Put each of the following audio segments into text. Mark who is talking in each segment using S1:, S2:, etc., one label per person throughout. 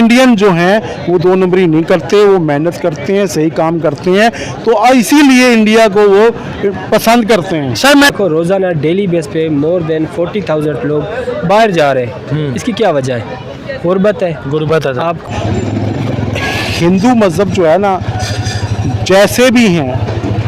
S1: Indian जो हैं वो 2 नंबरी नहीं करते, वो मेहनत करते हैं, सही काम करते हैं, तो इसीलिए इंडिया को वो पसंद करते हैं।
S2: सर मैं को रोज़ाना डेली बेस पे मोर देन 40,000 लोग बाहर जा रहे हैं, इसकी क्या वजह है? गुर्बत है। आप
S1: हिंदू मज़हब जो है ना, जैसे भी हैं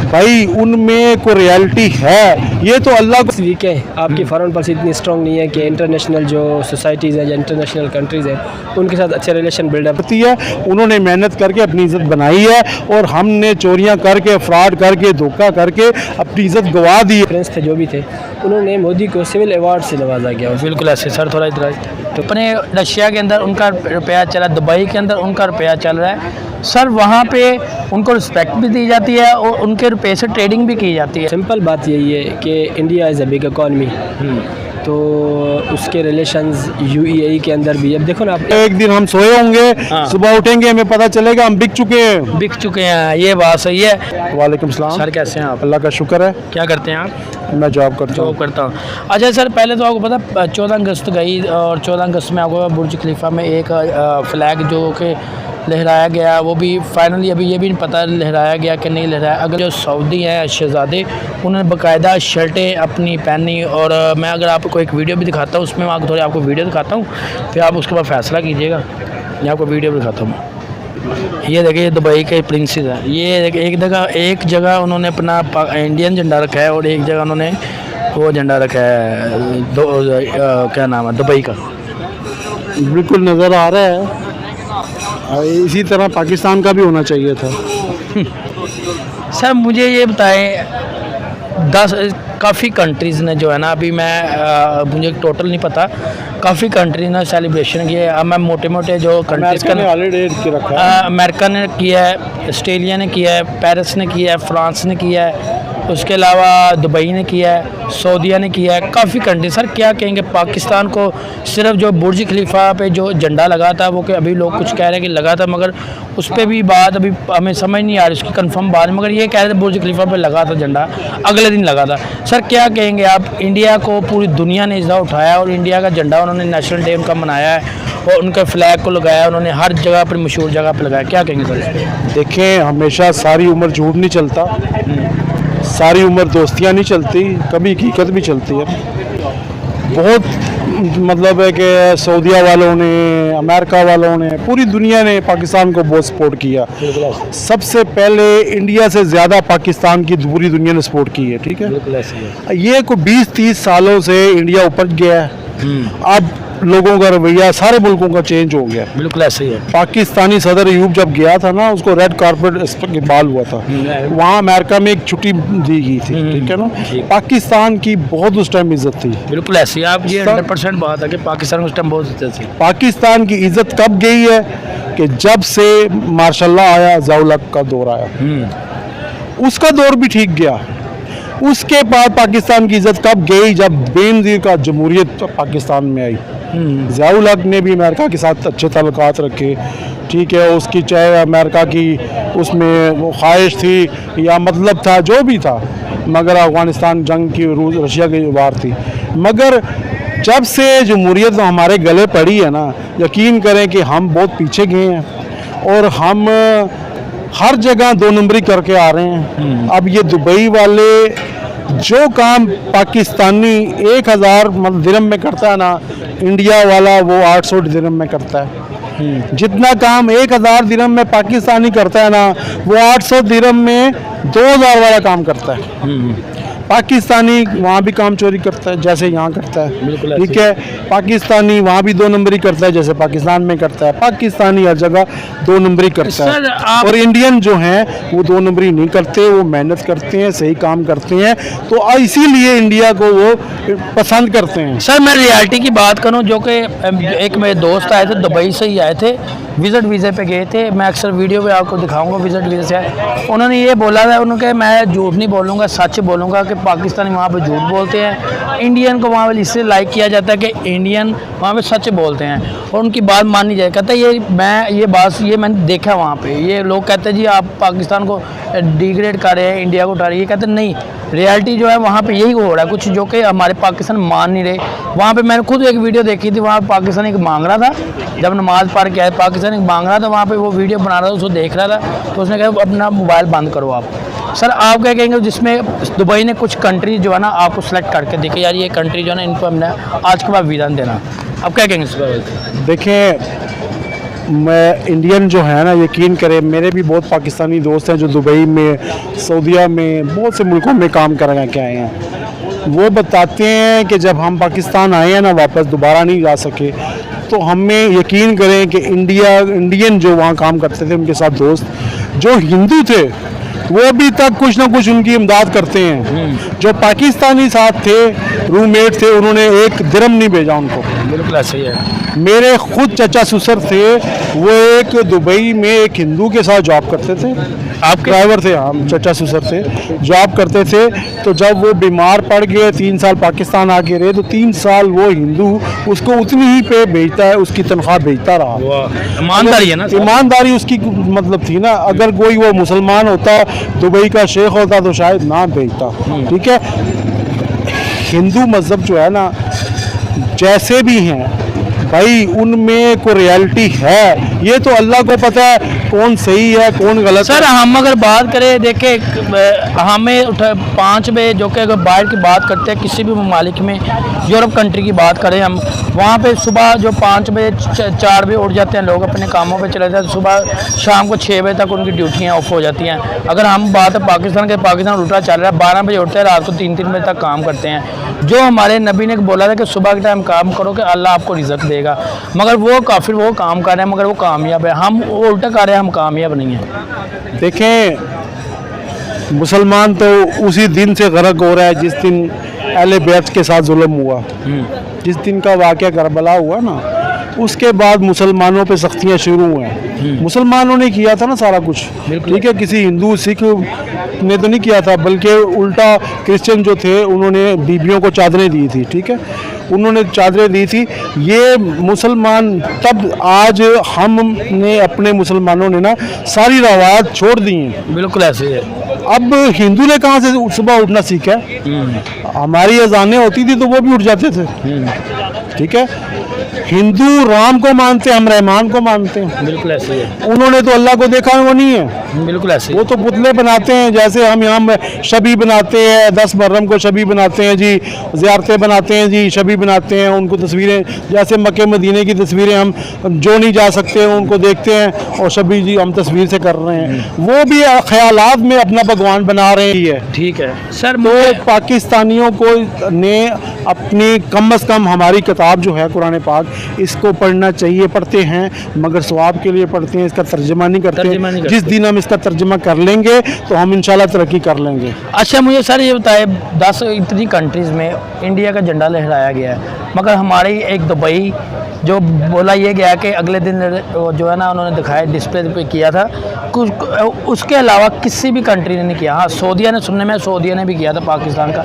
S1: भाई, उनमें कोई रियलिटी है, ये तो अल्लाह को
S2: वीक है। आपकी फॉरेन पॉलिसी इतनी स्ट्रॉन्ग नहीं है कि इंटरनेशनल जो सोसाइटीज़ हैं या इंटरनेशनल कंट्रीज़ हैं उनके साथ अच्छे रिलेशन बिल्डअप
S1: होती है। उन्होंने मेहनत करके अपनी इज़्ज़त बनाई है और हमने चोरियां करके, फ्रॉड करके, धोखा करके अपनी इज़्ज़त गंवा दी है।
S2: प्रिंस थे जो भी थे, उन्होंने मोदी को सिविल अवार्ड से नवाजा गया।
S3: बिल्कुल ऐसे सर, थोड़ा इधर तो अपने रशिया के अंदर उनका रुपया चला, दुबई के अंदर उनका रुपया चल रहा है सर, वहाँ पे उनको रिस्पेक्ट भी दी जाती है और उनके रुपये से ट्रेडिंग भी की जाती है।
S2: सिंपल बात यही है कि India is a big economy, तो उसके रिलेशंस यूएई के अंदर भी। अब देखो ना, आप
S1: एक दिन हम सोए होंगे, सुबह उठेंगे, हमें पता चलेगा हम बिक चुके हैं।
S3: ये बात सही है।
S1: वालेकुम सलाम
S3: सर, कैसे हैं आप?
S1: अल्लाह का शुक्र है।
S3: क्या करते हैं आप?
S1: मैं जॉब करता हूँ।
S3: अच्छा सर, पहले तो आपको पता 14 अगस्त गई और 14 अगस्त में आपको बुर्ज खलीफा में एक फ्लैग जो कि लहराया गया, वो भी फाइनली अभी ये भी नहीं पता लहराया गया कि नहीं लहराया। अगर जो सऊदी हैं शहज़ादे, उन्होंने बाकायदा शर्टें अपनी पहनी, और मैं अगर आपको एक वीडियो भी दिखाता हूँ, उसमें मैं थोड़ी आपको वीडियो दिखाता हूँ, फिर आप उसके बाद फ़ैसला कीजिएगा। मैं आपको वीडियो भी दिखाता हूँ। ये देखिए दुबई के प्रिंसेस है। ये एक जगह उन्होंने अपना इंडियन झंडा रखा है और एक जगह उन्होंने वो झंडा रखा है क्या नाम है, दुबई का।
S1: बिल्कुल नज़र आ रहा है। इसी तरह पाकिस्तान का भी होना चाहिए था।
S3: सर मुझे ये बताएं, 10 काफ़ी कंट्रीज़ ने जो है ना, अभी मुझे टोटल नहीं पता, काफ़ी कंट्री ने सेलिब्रेशन किया है। अब मैं मोटे जो कंट्रीज़ का अमेरिका ने किया है, ऑस्ट्रेलिया ने किया है, पेरिस ने किया है, फ्रांस ने किया है, उसके अलावा दुबई ने किया है, सऊदीया ने किया है, काफ़ी कंट्री। सर क्या कहेंगे, पाकिस्तान को सिर्फ जो बुर्ज खलीफा पे जो झंडा लगा था वो, कि अभी लोग कुछ कह रहे हैं कि लगा था, मगर उस पर भी बात अभी हमें समझ नहीं आ रही उसकी कंफर्म बात, मगर ये कह रहे थे बुर्ज खलीफा पे लगा था झंडा, अगले दिन लगा था। सर क्या कहेंगे आप, इंडिया को पूरी दुनिया ने इज़्ज़त उठाया और इंडिया का झंडा उन्होंने नेशनल डे उनका मनाया है और उनके फ्लैग को लगाया, उन्होंने हर जगह पर मशहूर जगह पर लगाया, क्या कहेंगे सर?
S1: देखें, हमेशा सारी उम्र झूठ नहीं चलता, सारी उम्र दोस्तियाँ नहीं चलती, कभी हकीकत भी चलती है। बहुत मतलब है कि सऊदीया वालों ने, अमेरिका वालों ने, पूरी दुनिया ने पाकिस्तान को बहुत सपोर्ट किया। सबसे पहले इंडिया से ज़्यादा पाकिस्तान की पूरी दुनिया ने सपोर्ट की है। ठीक है, ये को 20-30 सालों से इंडिया ऊपर गया है। अब लोगों का रवैया सारे मुल्कों का चेंज हो गया।
S3: बिल्कुल ऐसे ही है।
S1: पाकिस्तानी सदर अयूब जब गया था ना, उसको रेड कारपेट इकबाल हुआ था, वहाँ अमेरिका में एक छुट्टी दी गई थी। ठीक है ना, पाकिस्तान की बहुत उस टाइम इज्जत थी।
S3: बिल्कुल ऐसी आप ये 100% बात है कि पाकिस्तान उस टाइम बहुत इज्जत थी।
S1: पाकिस्तान की इज्जत कब गई है कि जब से मार्शल लॉ आया, ज़िया-उल हक का दौर आया, उसका दौर भी ठीक गया। उसके बाद पाकिस्तान की इज्जत कब गई, जब बेनज़ीर का जमहूरियत पाकिस्तान में आई। ज़िया-उल हक ने भी अमेरिका के साथ अच्छे ताल्लुकात रखे। ठीक है, उसकी चाहे अमेरिका की उसमें वो ख्वाहिश थी या मतलब था, जो भी था, मगर अफ़गानिस्तान जंग की, रशिया की वार थी, मगर जब से जमहूरियत हमारे गले पड़ी है ना, यकीन करें कि हम बहुत पीछे गए हैं और हम हर जगह 2 नंबरी करके आ रहे हैं। अब ये दुबई वाले जो काम पाकिस्तानी 1000 दिरहम में करता है ना, इंडिया वाला वो 800 दिरहम में करता है। जितना काम 1000 दिरहम में पाकिस्तानी करता है ना, वो 800 दिरहम में 2000 वाला काम करता है। पाकिस्तानी वहाँ भी काम चोरी करता है जैसे यहाँ करता है। ठीक है, पाकिस्तानी वहाँ भी 2 नंबरी करता है जैसे पाकिस्तान में करता है। पाकिस्तानी हर जगह 2 नंबरी करता है। और इंडियन जो हैं वो 2 नंबरी नहीं करते, वो मेहनत करते हैं, सही काम करते हैं, तो इसीलिए इंडिया को वो पसंद करते हैं।
S3: सर मैं रियलिटी की बात करूं, जो कि एक मेरे दोस्त आए थे, दुबई से ही आए थे, विज़िट वीज़े पे गए थे। मैं अक्सर वीडियो पे आपको दिखाऊंगा विज़िट वीज़े से। उन्होंने ये बोला था, उन्होंने मैं झूठ नहीं बोलूँगा, सच बोलूँगा कि पाकिस्तानी वहाँ पे झूठ बोलते हैं, इंडियन को वहाँ पे इससे लाइक किया जाता है कि इंडियन वहाँ पे सच बोलते हैं और उनकी बात मानी जाए। कहता है ये मैंने देखा वहाँ पे, ये लोग कहते हैं जी आप पाकिस्तान को डिग्रेड कर रहे हैं, इंडिया को उठा रहे हैं। ये कहते हैं नहीं, रियलिटी जो है वहाँ पे यही हो रहा है, कुछ जो कि हमारे पाकिस्तान मान नहीं रहे। वहाँ पे मैंने खुद एक वीडियो देखी थी, वहाँ पाकिस्तान एक मांग रहा था, जब नमाज़ पढ़ के आए पाकिस्तान एक मांग रहा था, वहाँ पे वो वीडियो बना रहा था, उसको देख रहा था, तो उसने कहा अपना मोबाइल बंद करो आप। सर आप क्या कहेंगे, जिसमें दुबई ने कुछ कंट्री जो है ना आपको सेलेक्ट करके देखे यार ये कंट्री जो है ना इनको हमने आज के बाद वीज़ा देना, आप क्या कहेंगे इस पर?
S1: देखें, मैं इंडियन जो है ना, यकीन करें मेरे भी बहुत पाकिस्तानी दोस्त हैं जो दुबई में, सऊदीया में, बहुत से मुल्कों में काम कर के आए हैं। वो बताते हैं कि जब हम पाकिस्तान आए हैं ना, वापस दोबारा नहीं जा सके, तो हमें यकीन करें कि इंडियन जो वहाँ काम करते थे उनके साथ दोस्त जो हिंदू थे वो अभी तक कुछ ना कुछ उनकी इमदाद करते हैं। जो पाकिस्तानी साथ थे, रूममेट थे, उन्होंने एक दिरहम नहीं भेजा उनको।
S3: बिल्कुल ऐसे ही है।
S1: मेरे खुद चचा ससुर थे, वो एक दुबई में एक हिंदू के साथ जॉब करते थे, आप ड्राइवर थे, हम चचा ससुर थे, जॉब करते थे। तो जब वो बीमार पड़ गए, 3 साल पाकिस्तान आके रहे, तो 3 साल वो हिंदू उसको उतनी ही पे भेजता है, उसकी तनख्वाह भेजता रहा।
S3: ईमानदारी है ना,
S1: ईमानदारी उसकी मतलब थी ना। अगर कोई वो मुसलमान होता, दुबई का शेख होता, तो शायद ना भेजता। ठीक है, हिंदू मज़हब जो है ना, जैसे भी हैं भाई, उनमें कोई रियलिटी है, ये तो अल्लाह को पता है कौन सही है कौन गलत।
S3: सर हम अगर बात करें, देखें हमें 5 बजे जो कि अगर बाहर की बात करते हैं किसी भी ममालिक में, यूरोप कंट्री की बात करें हम, वहाँ पे सुबह जो 5 बजे 4 बजे उठ जाते हैं लोग, अपने कामों पे चले जाते हैं, सुबह शाम को 6 बजे तक उनकी ड्यूटियाँ ऑफ हो जाती हैं। अगर हम बात है पाकिस्तान के, पाकिस्तान उल्टा चल रहा है, 12 बजे उठते हैं, रात को 3-3 बजे तक काम करते हैं। जो हमारे नबी ने बोला था कि सुबह के टाइम काम करो कि अल्लाह आपको रिज़्क देगा, मगर वो काफिर वो काम कर रहे हैं, मगर वो कामयाब है, हम उल्टा कर रहे हैं, हम कामयाब नहीं हैं।
S1: देखें, मुसलमान तो उसी दिन से गर्क हो रहा है जिस दिन अहले बैत के साथ जुल्म हुआ, जिस दिन का वाक़या करबला हुआ ना, उसके बाद मुसलमानों पे सख्तियाँ शुरू हुई हैं। मुसलमानों ने किया था ना सारा कुछ, ठीक है, किसी हिंदू सिख ने तो नहीं किया था, बल्कि उल्टा क्रिश्चियन जो थे उन्होंने बीबियों को चादरें दी थी। ठीक है, उन्होंने चादरें दी थी। ये मुसलमान तब, आज हमने अपने मुसलमानों ने ना सारी रवायत छोड़ दी हैं।
S3: बिल्कुल ऐसे ही है।
S1: अब हिंदू ने कहाँ से सुबह उठना सीखा है? हमारी अजानें होती थी तो वो भी उठ जाते थे। ठीक है, हिंदू राम को मानते हैं, हम रहमान को मानते हैं।
S3: बिल्कुल ऐसे ही है।
S1: उन्होंने तो अल्लाह को देखा वो नहीं है।
S3: बिल्कुल ऐसे
S1: वो तो पुतले बनाते हैं, जैसे हम यहाँ शबी बनाते हैं, 10 मुहर्रम को शबी बनाते हैं जी, ज़ियारतें बनाते हैं जी, शबी बनाते हैं, उनको तस्वीरें, जैसे मक्के मदीने की तस्वीरें हम जो नहीं जा सकते उनको देखते हैं और शबी जी हम तस्वीर से कर रहे हैं, वो भी ख्यालात में अपना भगवान बना रहे हैं।
S3: ठीक है सर,
S1: तो पाकिस्तानियों को ने अपनी कम अज़ कम हमारी किताब जो है कुरान पाक, इसको पढ़ना चाहिए। पढ़ते हैं मगर सवाब के लिए पढ़ते हैं, इसका तर्जुमा नहीं करते। जिस दिन हम इसका तर्जुमा कर लेंगे तो हम इंशाल्लाह तरक्की कर लेंगे।
S3: अच्छा मुझे सर ये बताए, 10 इतनी कंट्रीज़ में इंडिया का झंडा लहराया गया है, मगर हमारी एक दुबई जो बोला ये गया कि अगले दिन जो है ना उन्होंने दिखाया, डिस्प्ले पे किया था कुछ, उसके अलावा किसी भी कंट्री ने नहीं किया। हाँ सऊदीया ने, सुनने में सऊदीया ने भी किया था पाकिस्तान का,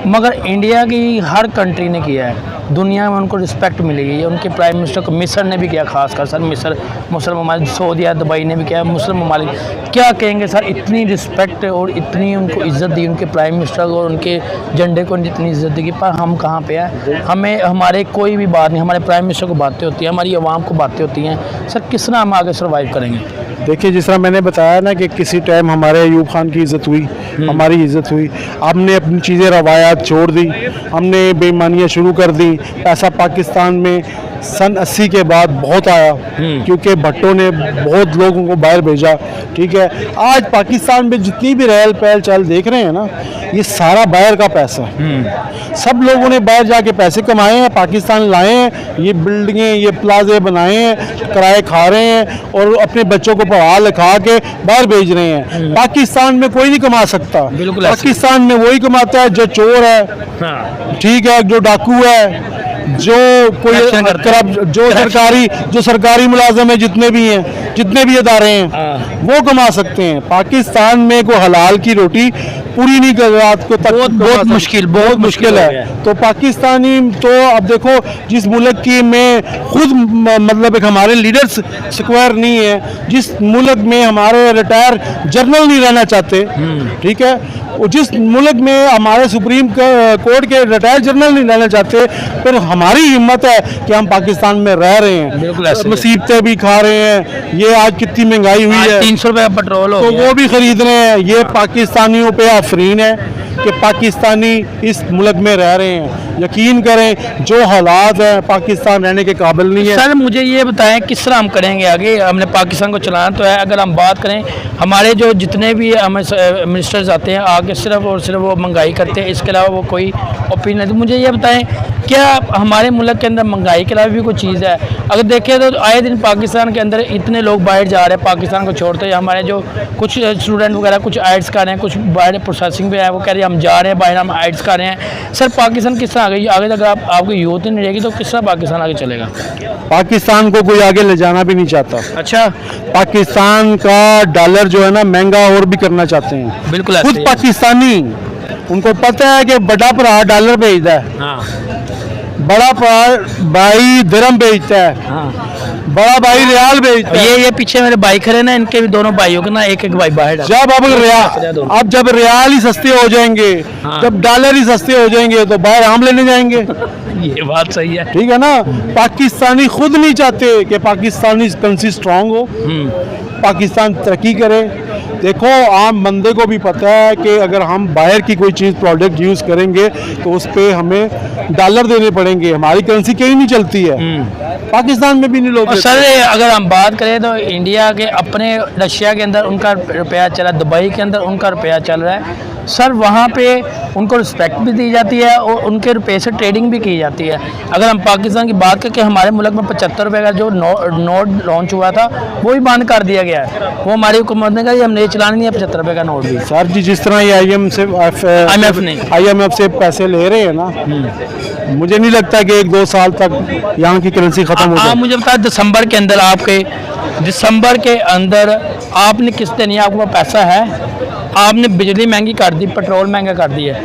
S3: मगर इंडिया की हर कंट्री ने किया है। दुनिया में उनको रिस्पेक्ट मिली है। उनके प्राइम मिनिस्टर को मिस्र ने भी किया, खासकर सर मिस्र, मुस्लिम ममालिक, सऊदीया, दुबई ने भी किया, मुस्लिम ममालिक। क्या कहेंगे सर, इतनी रिस्पेक्ट और इतनी उनको इज़्ज़त दी उनके प्राइम मिनिस्टर को और उनके झंडे को इतनी इज़्ज़त दी, पर हम कहाँ पे हैं? हमें हमारे कोई भी बात नहीं, हमारे प्राइम मिनिस्टर को बातें होती हैं, हमारी आवाम को बातें होती हैं। सर किस तरह हम आगे सर्वाइव करेंगे?
S1: देखिए, जिस तरह मैंने बताया ना कि किसी टाइम हमारे अयूब खान की इज़्ज़त हुई, हमारी इज़्ज़त हुई, हमने अपनी चीज़ें रवायात छोड़ दी, हमने बेईमानियाँ शुरू कर दी। पैसा पाकिस्तान में सन 80 के बाद बहुत आया, क्योंकि भट्टो ने बहुत लोगों को बाहर भेजा। ठीक है, आज पाकिस्तान में जितनी भी रहल पहल चल देख रहे हैं ना, ये सारा बाहर का पैसा है। सब लोगों ने बाहर जाके पैसे कमाए हैं, पाकिस्तान लाए हैं, ये बिल्डिंगें, ये प्लाजे बनाए हैं, किराए खा रहे हैं और अपने बच्चों को पढ़ा लिखा के बाहर भेज रहे हैं। पाकिस्तान में कोई नहीं कमा सकता।
S3: बिल्कुल ऐसे।
S1: पाकिस्तान में वही कमाता है जो चोर है,
S3: हाँ
S1: ठीक है, जो डाकू है, जो कोई
S3: Corruption करते हैं।
S1: करप्ट, जो सरकारी मुलाजिम है, जितने भी हैं, जितने भी इदारे हैं,
S3: हाँ।
S1: वो कमा सकते हैं। पाकिस्तान में को हलाल की रोटी पूरी नहीं कर रात को तक
S3: बहुत मुश्किल, बहुत मुश्किल हो
S1: है।
S3: गया।
S1: तो पाकिस्तानी तो अब देखो, जिस मुल्क की में खुद मतलब एक हमारे लीडर्स स्क्वायर नहीं है, जिस मुल्क में हमारे रिटायर जनरल नहीं रहना चाहते, ठीक है, और जिस मुल्क में हमारे सुप्रीम कोर्ट के रिटायर जनरल नहीं रहना चाहते, फिर हमारी हिम्मत है कि हम पाकिस्तान में रह रहे
S3: बिल्कुल
S1: हैं,
S3: ऐसे।
S1: मुसीबतें भी खा रहे हैं। ये आज कितनी महंगाई हुई
S3: आज
S1: है,
S3: 300 रुपये का पेट्रोल हो
S1: तो
S3: गया।
S1: वो भी खरीद रहे हैं। ये पाकिस्तानियों पे आफरीन है कि पाकिस्तानी इस मुल्क में रह रहे हैं। यकीन करें, जो हालात है, पाकिस्तान रहने के काबिल नहीं है।
S3: सर मुझे ये बताएं किस तरह हम करेंगे आगे। हमने पाकिस्तान को चलाना तो है। अगर हम बात करें, हमारे जो जितने भी हमें मिनिस्टर्स आते हैं आगे सिर्फ और सिर्फ वो महंगाई करते हैं, इसके अलावा वो कोई ओपिनियन नहीं। तो मुझे ये बताएं, क्या हमारे मुल्क के अंदर महंगाई के अलावा भी कोई चीज़ है? अगर देखें तो आए दिन पाकिस्तान के अंदर इतने लोग बाहर जा रहे हैं, पाकिस्तान को छोड़ते हैं। हमारे जो कुछ स्टूडेंट वगैरह कुछ आइट्स कर रहे हैं, कुछ बाहर प्रोसेसिंग पे है, वो कह रहे हैं हम जा रहे हैं बाहर, हम आइट्स कर रहे हैं। सर पाकिस्तान किस तरह आगे तक आपकी यूथ नहीं रहेगी तो किस तरह पाकिस्तान आगे चलेगा?
S1: पाकिस्तान को कोई आगे ले जाना भी नहीं चाहता।
S3: अच्छा,
S1: पाकिस्तान का डॉलर जो है ना, महंगा और भी करना चाहते हैं।
S3: बिल्कुल
S1: खुद
S3: ऐसे ही है।
S1: पाकिस्तानी, उनको पता है कि बड़ा भरा डॉलर भेजता है,
S3: हाँ
S1: बड़ा भाई दिरहम भेजता है,
S3: हाँ।
S1: बड़ा भाई रियाल भेजता है।
S3: ये पीछे मेरे भाई खड़े ना, इनके भी दोनों भाइयों के ना एक भाई बाहर डाला।
S1: जब रियाल ही सस्ते हो जाएंगे,
S3: हाँ।
S1: जब डॉलर ही सस्ते हो जाएंगे, तो बाहर आम लेने जाएंगे।
S3: ये बात सही है।
S1: ठीक है ना। पाकिस्तानी खुद नहीं चाहते कि पाकिस्तानी कंट्री स्ट्रांग हो, पाकिस्तान तरक्की करे। देखो, आम बंदे को भी पता है कि अगर हम बाहर की कोई चीज़ प्रोडक्ट यूज़ करेंगे तो उस पर हमें डॉलर देने पड़ेंगे। हमारी करेंसी कहीं नहीं चलती है, पाकिस्तान में भी नहीं लोग
S3: और
S1: देते।
S3: सर अगर हम बात करें तो इंडिया के अपने रशिया के अंदर उनका रुपया चला, दुबई के अंदर उनका रुपया चल रहा है। सर वहाँ पे उनको रिस्पेक्ट भी दी जाती है और उनके रुपये से ट्रेडिंग भी की जाती है। अगर हम पाकिस्तान की बात करें कि हमारे मुल्क में 75 रुपये का जो नोट लॉन्च हुआ था वो भी बंद कर दिया गया है। वो हमारी हुकूमत ने कहा हम नहीं चलाना, नहीं है 75 रुपये का नोट भी।
S1: सर जी, जिस तरह ये IMF से पैसे ले रहे हैं ना, मुझे नहीं लगता कि 1-2 साल तक यहाँ की करेंसी खत्म हो जाए।
S3: मुझे बताया दिसंबर के अंदर आपने किस्तें नहीं, आपके पास पैसा है, आपने बिजली महंगी कर दी, पेट्रोल महंगा कर दिया,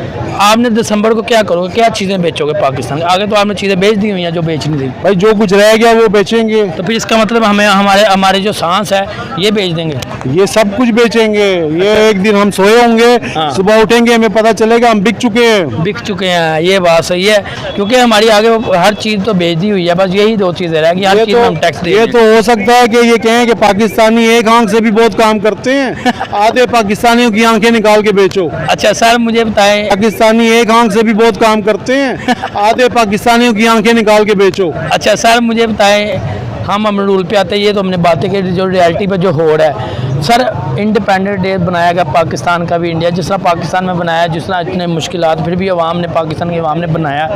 S3: आपने दिसंबर को क्या करोगे? क्या चीज़ें बेचोगे पाकिस्तान? आगे तो आपने चीज़ें बेच दी हुई हैं जो बेचनी थी।
S1: भाई जो कुछ रह गया वो बेचेंगे।
S3: तो फिर इसका मतलब हमें हमारे जो सांस है ये बेच देंगे।
S1: ये सब कुछ बेचेंगे। ये एक दिन हम सोए होंगे,
S3: हाँ।
S1: सुबह उठेंगे, हमें पता चलेगा हम बिक चुके हैं।
S3: बिक चुके हैं, ये बात सही है। क्योंकि हमारी आगे हर चीज़ तो बेच दी हुई है, बस यही 2 चीज़ें रह गई। हर चीज़ में हम टैक्स
S1: ये
S3: दे
S1: तो हो सकता है कि ये कहें कि पाकिस्तानी एक आंख से भी बहुत काम करते हैं। आधे पाकिस्तानियों की आंखें निकाल के बेचो।
S3: अच्छा सर मुझे बताएं।
S1: पाकिस्तानी एक आंख से भी बहुत काम करते हैं, आधे पाकिस्तानियों की आंखें निकाल के बेचो।
S3: अच्छा सर मुझे बताएं, हम अमरूल पे आते हैं, ये तो हमने बातें की, जो रियलिटी पे जो हो रहा है। सर इंडिपेंडेंट डे बनाया गया पाकिस्तान का भी, इंडिया जिस तरह पाकिस्तान में बनाया, जिस तरह इतने मुश्किलात, फिर भी अवाम ने, पाकिस्तान की अवाम ने बनाया।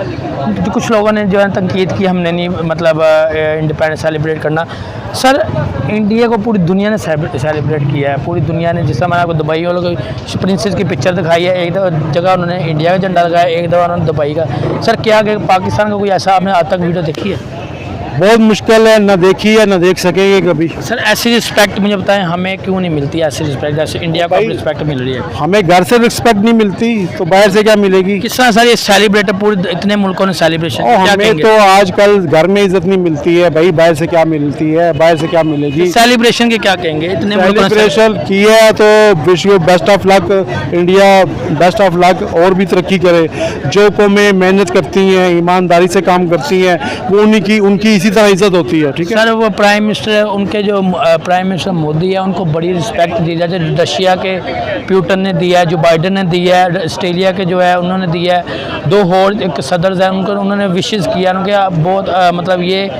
S3: तो कुछ लोगों ने जो है तनकीद की, हमने नहीं मतलब इंडिपेंडेंस सेलिब्रेट करना। सर इंडिया को पूरी दुनिया ने सेलिब्रेट किया है, पूरी दुनिया ने। जिस तरह मैंने आपको दुबई वालों को प्रिंसेस की पिक्चर दिखाई है, एक जगह उन्होंने इंडिया का झंडा लगाया, एक दफ़ा उन्होंने दुबई का। सर क्या पाकिस्तान का कोई ऐसा आपने आज तक वीडियो देखी है?
S1: बहुत मुश्किल है, ना देखी है ना देख सकेंगे कभी।
S3: सर ऐसी रिस्पेक्ट मुझे बताएं हमें क्यों नहीं मिलती? ऐसी रिस्पेक्ट जैसे इंडिया को रिस्पेक्ट मिल रही है,
S1: हमें घर से रिस्पेक्ट नहीं मिलती तो बाहर से क्या मिलेगी?
S3: किस तरह सर ये सेलिब्रेट पूरे इतने मुल्कों ने सेलिब्रेशन?
S1: हमें तो आजकल घर में इज्जत नहीं मिलती है भाई, बाहर से क्या मिलती है, बाहर से क्या मिलेगी?
S3: सेलिब्रेशन के क्या कहेंगे? इतने
S1: सेलिब्रेशन किया है तो wish you best of luck, India best of luck, और भी तरक्की करे। जो कौमें मेहनत करती हैं, ईमानदारी से काम करती हैं, वो उनकी इसी तरह इज्जत होती है। ठीक है
S3: सर, वो प्राइम मिनिस्टर उनके जो प्राइम मिनिस्टर मोदी है उनको बड़ी रिस्पेक्ट दी जाए। जो रशिया के प्यूटन ने दिया है, जो बाइडन ने दिया है, ऑस्ट्रेलिया के जो है उन्होंने दिया है, 2 और एक सदर हैं उनको उन्होंने विशेज़ किया, उनके बहुत मतलब ये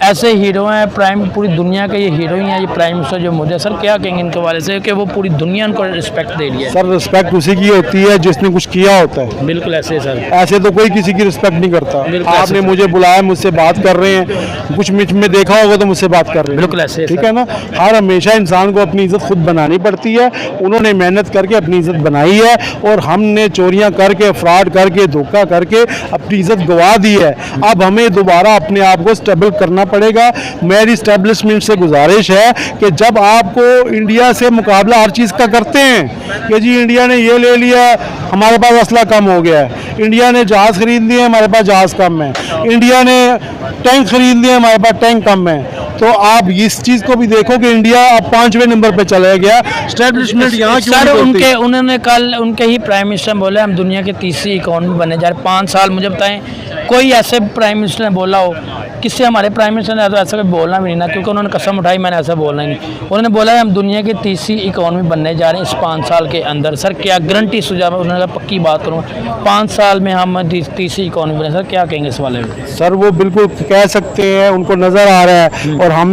S3: ऐसे हीरो हैं प्राइम, पूरी दुनिया के ये हीरो ही हैं, ये प्राइम मिनिस्टर जो मोदी है। सर क्या कहेंगे इनके वाले से कि वो पूरी दुनिया उनको रिस्पेक्ट दे रही है?
S1: सर रिस्पेक्ट उसी की होती है जिसने कुछ किया होता है,
S3: बिल्कुल ऐसे सर,
S1: ऐसे तो कोई किसी की रिस्पेक्ट नहीं करता।
S3: बिल्कुल
S1: आपने
S3: ऐसे।
S1: मुझे बुलाया, मुझसे बात कर रहे हैं, कुछ मिनट में देखा होगा तो मुझसे बात कर रहे हैं,
S3: बिल्कुल ऐसे
S1: ठीक
S3: सर।
S1: है ना। हर हमेशा इंसान को अपनी इज्जत खुद बनानी पड़ती है, उन्होंने मेहनत करके अपनी इज्जत बनाई है और हमने चोरियां करके, फ्रॉड करके, धोखा करके अपनी इज्जत गवा दी है। अब हमें दोबारा अपने आप को स्टेबल करना पड़ेगा। मेरी स्टैब्लिशमेंट से गुजारिश है कि जब आपको इंडिया से मुकाबला हर चीज़ का करते हैं कि जी इंडिया ने ये ले लिया, हमारे पास असला कम हो गया है, इंडिया ने जहाज़ खरीद लिए, हमारे पास जहाज़ कम है, इंडिया ने टैंक खरीद लिए, हमारे पास टैंक कम है, तो आप इस चीज़ को भी देखो कि इंडिया अब 5वें नंबर पे चला गया। स्टैब्लिशमेंट यहाँ क्यों
S3: सर
S1: नहीं बोलती?
S3: उन्होंने कल उनके ही प्राइम मिनिस्टर बोले हम दुनिया की तीसरी इकॉनमी बनने जा रहे हैं 5 साल। मुझे बताएं कोई ऐसे प्राइम मिनिस्टर ने बोला हो? किससे हमारे प्राइम मिनिस्टर ने तो ऐसा कभी बोलना भी नहीं ना, क्योंकि उन्होंने कसम उठाई मैंने ऐसा बोलना ही नहीं। उन्होंने बोला है हम दुनिया की तीसरी इकॉनमी बनने जा रहे हैं इस 5 साल के अंदर। सर क्या गारंटी सुझाव? उन्होंने कहा पक्की बात करूँगा 5 साल में हम तीसरी इकॉनमी बने। सर क्या कहेंगे इस वाले में?
S1: सर वो बिल्कुल कह सकते हैं, उनको नज़र आ रहा है,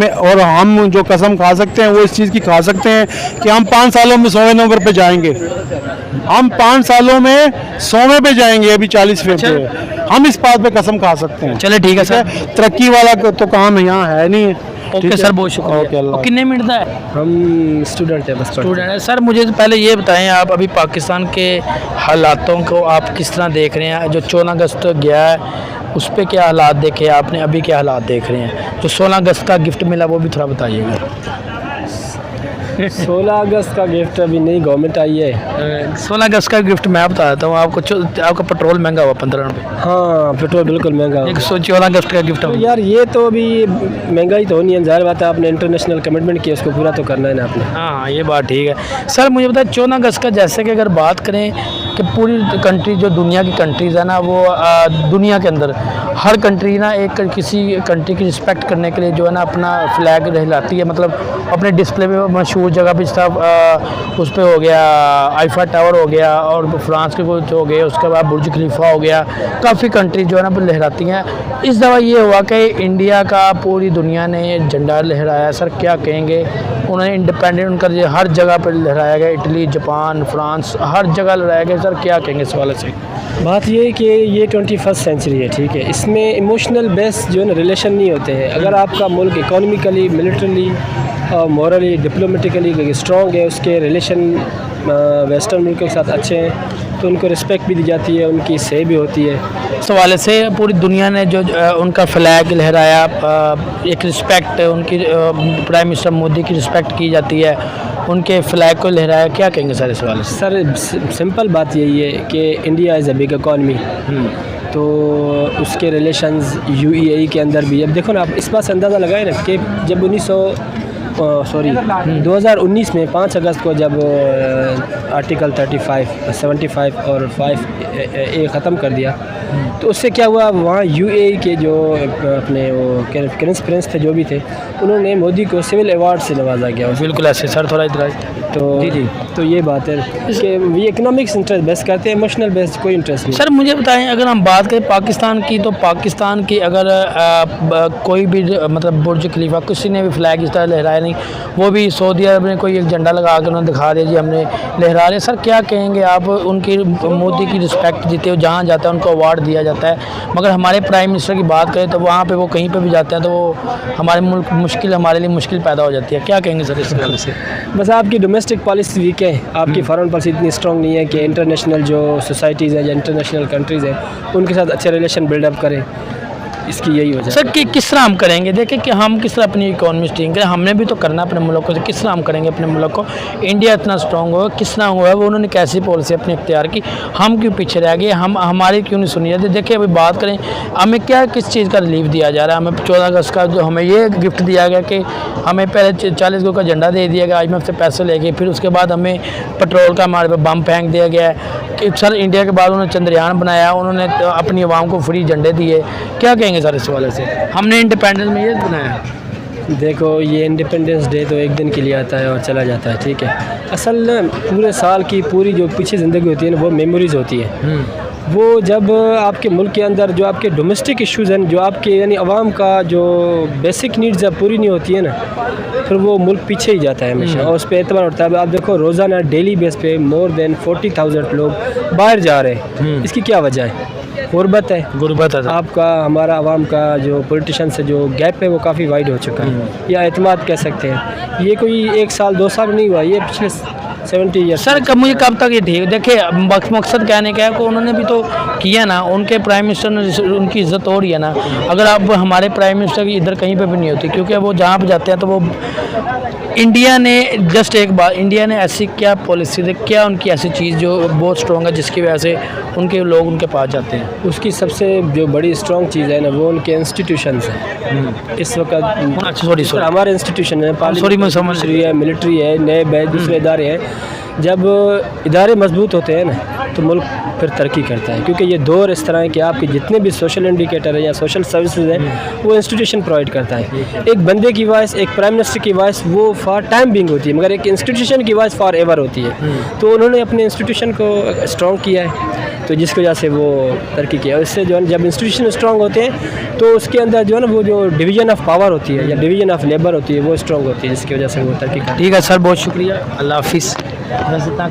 S1: और हम जो कसम खा सकते हैं वो इस चीज़ की खा सकते हैं कि हम 5 सालों में 100वें नंबर पे जाएंगे। हम 5 सालों में 100वें पे जाएंगे, अभी 40वें पे। हम इस बात पे कसम खा सकते हैं।
S3: चले ठीक है सर,
S1: तरक्की वाला तो काम यहाँ है नहीं।
S3: ओके सर, बहुत शुक्रिया।
S1: ओके, अल्लाह।
S3: और कितने मिनट का है?
S2: हम स्टूडेंट है, बस
S3: स्टूडेंट है। सर मुझे तो पहले ये बताएं आप अभी पाकिस्तान के हालातों को आप किस तरह देख रहे हैं? जो 14 अगस्त गया है उस पर क्या हालात देखे आपने, अभी क्या हालात देख रहे हैं? जो 16 अगस्त का गिफ्ट मिला वो भी थोड़ा बताइएगा।
S2: 16 अगस्त का गिफ्ट अभी नई गवर्नमेंट आई है।
S3: 16 अगस्त का गिफ्ट मैं बता देता हूँ आपको। आपका पेट्रोल महंगा हुआ 15 रुपये।
S2: हाँ पेट्रोल बिल्कुल महंगा।
S3: 14 अगस्त का गिफ्ट
S2: तो यार ये तो अभी महंगाई तो होनी है, ज़ाहिर बात है, आपने इंटरनेशनल कमिटमेंट किया उसको पूरा तो करना है ना आपने।
S3: हाँ ये बात ठीक है। सर मुझे बताए 14 अगस्त का, जैसे कि अगर बात करें कि पूरी कंट्री जो दुनिया की कंट्रीज़ है ना, वो दुनिया के अंदर हर कंट्री ना एक किसी कंट्री की रिस्पेक्ट करने के लिए जो है ना अपना फ्लैग लहराती है। मतलब अपने डिस्प्ले में मशहूर जगह पे उस पर हो गया आईफा टावर हो गया, और फ्रांस के कुछ हो गए, उसके बाद बुर्ज खलीफा हो गया, काफ़ी कंट्री जो है ना लहराती हैं। इस दफ़ा ये हुआ कि इंडिया का पूरी दुनिया ने झंडा लहराया। सर क्या कहेंगे? उन्होंने इंडिपेंडेंट उनका हर जगह पर लहराया गया, इटली, जापान, फ्रांस, हर जगह लहराया गया। सर क्या कहेंगे इस वाले से?
S2: बात ये है कि ये 21st सेंचुरी है, ठीक है, इसमें इमोशनल बेस जो है ना रिलेशन नहीं होते हैं। अगर आपका मुल्क इकोनॉमिकली, मिलिट्रली और मॉरली, डिप्लोमेटिकली स्ट्रॉन्ग है, उसके रिलेशन वेस्टर्न मुल्कों के साथ अच्छे हैं, तो उनको रिस्पेक्ट भी दी जाती है, उनकी सही भी होती है।
S3: इस हवाले से पूरी दुनिया ने जो उनका फ्लैग लहराया, एक रिस्पेक्ट उनकी प्राइम मिनिस्टर मोदी की रिस्पेक्ट की जाती है, उनके फ्लैग को लहराया। क्या कहेंगे सर इस वाले से?
S2: सर सिंपल बात यही है कि India is a big economy, तो उसके रिलेशंस UAE के अंदर भी। अब देखो ना, आप इस बात से अंदाज़ा लगाए ना कि जब 2019 में 5 अगस्त को जब आर्टिकल 35, 75 और 5A ख़त्म कर दिया, तो उससे क्या हुआ, वहाँ UAE के जो अपने वो प्रिंस थे जो भी थे, उन्होंने मोदी को सिविल अवार्ड से नवाजा गया।
S3: बिल्कुल ऐसे सर, थोड़ा इधर
S2: तो
S3: जी
S2: तो ये बात है कि ये इकोनॉमिक्स इंटरेस्ट बेस करते हैं, इमोशनल बेस कोई इंटरेस्ट नहीं।
S3: सर मुझे बताएं, अगर हम बात करें पाकिस्तान की, तो पाकिस्तान की अगर कोई भी मतलब बुर्ज खलीफा किसी ने भी फ्लैग इस तरह लहराया नहीं, वो भी सऊदी अरब ने कोई एक झंडा लगा कर उन्होंने दिखा दिया जी हमने लहरा रहे। सर क्या कहेंगे आप? उनकी मोदी की रिस्पेक्ट जीते हो, जहाँ जाता है उनको अवार्ड दिया जाता है, मगर हमारे प्राइम मिनिस्टर की बात करें तो वहाँ पर वो कहीं पर भी जाते हैं तो वो हमारे मुल्क हमारे लिए मुश्किल पैदा हो जाती है। क्या कहेंगे सर इस वजह से?
S2: बस आपकी डोमेस्टिक पॉलिसी वीक है, आपकी फॉरेन पॉलिसी इतनी स्ट्रॉन्ग नहीं है कि इंटरनेशनल जो सोसाइटीज़ हैं या इंटरनेशनल कंट्रीज़ हैं उनके साथ अच्छे रिलेशन बिल्डअप करें। इसकी यही वजह
S3: सर कि किस तरह हम करेंगे? देखिए कि हम किस तरह अपनी इकोनॉमी स्ट्रिंग करें, हमने भी तो करना अपने मुल्क को, किस तरह हम करेंगे अपने मुल्क को इंडिया इतना स्ट्रॉन्ग होगा, किस तरह हुआ है वो, उन्होंने कैसी पॉलिसी अपनी इख्तियार की, हम क्यों पीछे रह गए, हमारी क्यों नहीं सुनी जाती? देखिए अभी बात करें हमें क्या किस चीज़ का रिलीफ दिया जा रहा है, हमें 14 अगस्त का जो हमें ये गिफ्ट दिया गया कि हमें पहले 40 गो का झंडा दे दिया गया IMF से पैसे लेके, फिर उसके बाद हमें पेट्रोल का हमारे पर बम फेंक दिया गया है कि सर इंडिया के बाद उन्होंने चंद्रयान बनाया, उन्होंने अपनी आवाम को फ्री झंडे दिए। क्या कहेंगे सर इस वाले से? हमने इंडिपेंडेंस में ये बनाया।
S2: देखो ये इंडिपेंडेंस डे तो एक दिन के लिए आता है और चला जाता है, ठीक है। असल पूरे साल की पूरी जो पीछे ज़िंदगी होती है ना वो मेमोरीज़ होती है। वो जब आपके मुल्क के अंदर जो आपके डोमेस्टिक इश्यूज़ हैं, जो आपके यानी आवाम का जो बेसिक नीड्स जब पूरी नहीं होती है ना, फिर वो मुल्क पीछे ही जाता है हमेशा और उस पर एतबार होता है। अब आप देखो रोज़ाना डेली बेस पे मोर देन 40,000 लोग बाहर जा रहे हैं। इसकी क्या वजह है? गुर्बत है।
S3: गुर्बत है।
S2: आपका हमारा आवाम का जो पॉलिटिशियन से जो गैप है वो काफ़ी वाइड हो चुका है, या एतमाद कह सकते हैं। ये कोई 1 साल 2 साल नहीं हुआ, ये पिछले 70 ईयर्स।
S3: सर मुझे कब तक ये ठीक देखिए, मकसद कहने का है कि उन्होंने भी तो किया ना, उनके प्राइम मिनिस्टर ने उनकी इज्जत हो रही है ना। अगर आप हमारे प्राइम मिनिस्टर की इधर कहीं पे भी नहीं होती, क्योंकि वो जहाँ पे जाते हैं तो वो इंडिया ने जस्ट एक बात, इंडिया ने ऐसी क्या पॉलिसी दे, क्या उनकी ऐसी चीज़ जो बहुत स्ट्रॉन्ग है जिसकी वजह से उनके लोग उनके पास जाते हैं?
S2: उसकी सबसे जो बड़ी स्ट्रॉन्ग चीज़ है ना वो उनके इंस्टीट्यूशंस हैं। इस वक्त
S3: अच्छा सॉरी
S2: हमारे इंस्टीट्यूशन है,
S3: सॉरी मैं समझ
S2: रही है, मिलिट्री है, नैब है, दूसरे इदारे हैं। जब इदारे मजबूत होते हैं ना तो मुल्क फिर तरक्की करता है, क्योंकि ये दौर इस तरह है कि आपके जितने भी सोशल इंडिकेटर है या सोशल सर्विसेज हैं वो इंस्टीट्यूशन प्रोवाइड करता है। एक बंदे की वॉइस, एक प्राइम मिनिस्टर की वॉइस वो फॉर टाइम बिंग होती है, मगर एक इंस्टीट्यूशन की वॉइस फॉर एवर होती है। तो उन्होंने अपने इंस्टीट्यूशन को स्ट्रॉन्ग किया है, तो जिसकी वजह से वो तरक्की किया। इससे जो है जब इंस्टीट्यूशन स्ट्रॉन्ग होते हैं तो उसके अंदर जो है ना वो जो डिवीजन ऑफ पावर होती है या डिवीजन ऑफ लेबर होती है वो स्ट्रॉन्ग होती है, जिसकी वजह से वो तरक्की करती है।
S3: ठीक है सर, बहुत शुक्रिया, अल्लाह हाफिज़। बस इतना